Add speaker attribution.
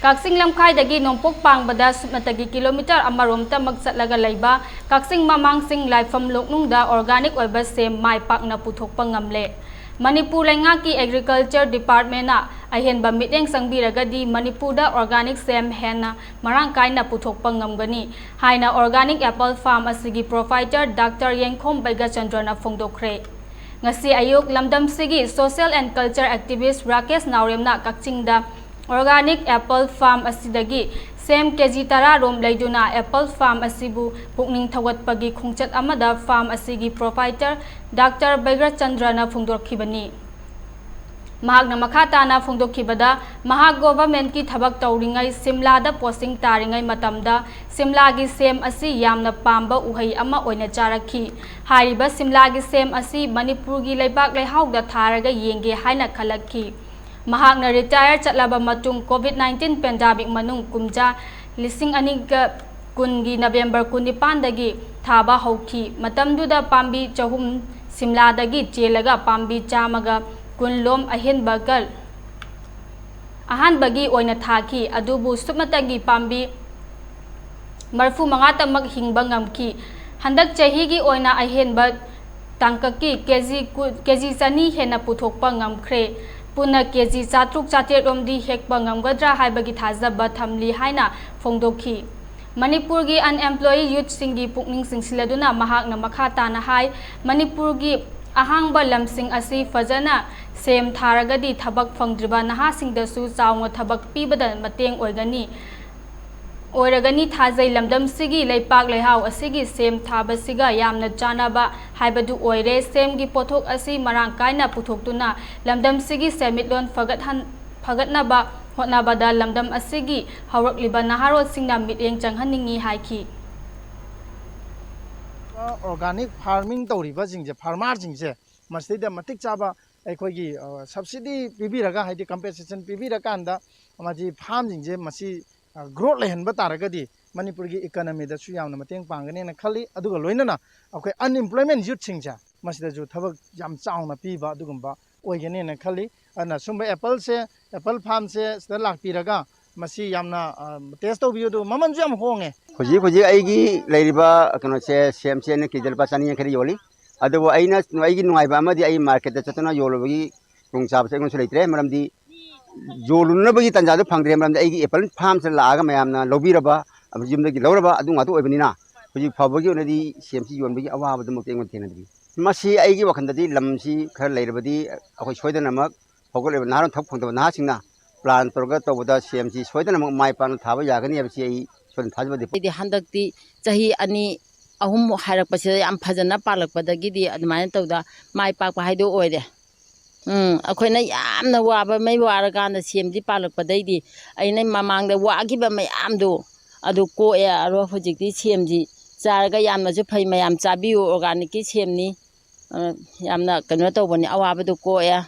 Speaker 1: Kaksing lamkhaidagi nongpok pangbada supnatagi kilometer amaromta magchatlaga laiba kaksing mamangsing laifam loknungda organic oiba sem mai pakna puthokpa ngamle. Manipur Laingaki Agriculture Department na ahenba miteng sangbiragadi Manipurda organic sem henna marang kaina puthokpa ngamgani haina organic apple farm asigi provider Dr. Yengkhom Baigachandra na phongdokre. Ngasi ayuk lamdam sigi social and culture activist Rakesh Naurem na kakchingda organic apple farm asidagi sem kg tara rom laiduna apple farm asibu pukning thawatpagi khongchat amada farm asigi provider Dr. Baigachandra na phongdorkhibani mahakna makhata na phongdokhibada mahak government ki thabak tawringai Simla da posting taringai matamda Simla gi sem asi yamna pamba uhai ama oina charakhi hariba Simla gi sem asi Manipur gi leibak leihau da tharaga yenge haina khalakhi Mahakna retire chatlaba matung COVID-19 pandemic manung kumja lising aniga kungi November kunipan dagi thaba hauki matamduda pambi chahum Simla dagi chelaga pambi chamaga kunlom ahin bagal ahan bagi oina thaki adubu supmatagi pambi marfu mangata mag hingba ngamki handak chahigi oina ahin ba tangkaki kg sani hena puthokpa ngamkhre Puna kg chatruk chatet romdi hekpa ngamgadra haibagi thajaba thamli haina phongdokhi Manipur gi unemployed youth singi pukning singsiladuna mahakna makhata na hai Manipur gi ahangba lamsing asi fajana sem tharagadi thabak phangdriba naha singdasu chawnga thabak pibada mateng oiragani thajai lamdam sigi leipak leihau asigi sem thabasiga yamna chanaba haibadu oire sem gi pothok asi marang kaina puthoktuna lamdam sigi semitlon fagatnaba hotnabada lamdam asigi hawrakliba naharot singna miteng changhaningi haiki
Speaker 2: organic farming tawriba jingje farmer jingje masida matik chaba aikogi subsidy pibiraga haidi compensation pibiraganda amaji farm jingje masi growth lehenba taragadi Manipur gi economy da su yamna mateng pangane na khali aduga loinana akai unemployment youth singja masida ju thabak yam chaungna piba adugumba oigene na khali ana sumba apple farm se sta lakpiraga masi yamna test to biyo maman ju yam honge
Speaker 3: hoji aigi leiriba kano se sem se ne kidel pasani khari yoli adu aina aigi nungaiba amadi ai market da chatuna yolobi rungchab se ngun suleitre maramdi Joluna bagi tanjadu phangdre maramda aigi apple farm se laaga mayamna lobiraba amjimdagi lawraba adu ngatu oibnina hoji phawagi onadi semsi yonbagi awaba du moteng tenadri masi aigi wakhanda lamsi khar leirabadi akhoi soidanamak phogoleba naron thak phangdaba nahasingna plan torga tobada semsi soidanamak mai pan thaba yagani absi ai son thajbadi
Speaker 4: idi handakti chahi ani ahum harakpase yam phajana palakpadagidi admana tawda mai pakpa haido oide akhoi na yamna waba mai waraganda semdi palakpadaidi aina mamangda wagiba mayamdo adu ko ya aro hojikti semji charaga yamna ju phai mayam chabiu organic ki semni yamna kano tawbani awaba du ko ya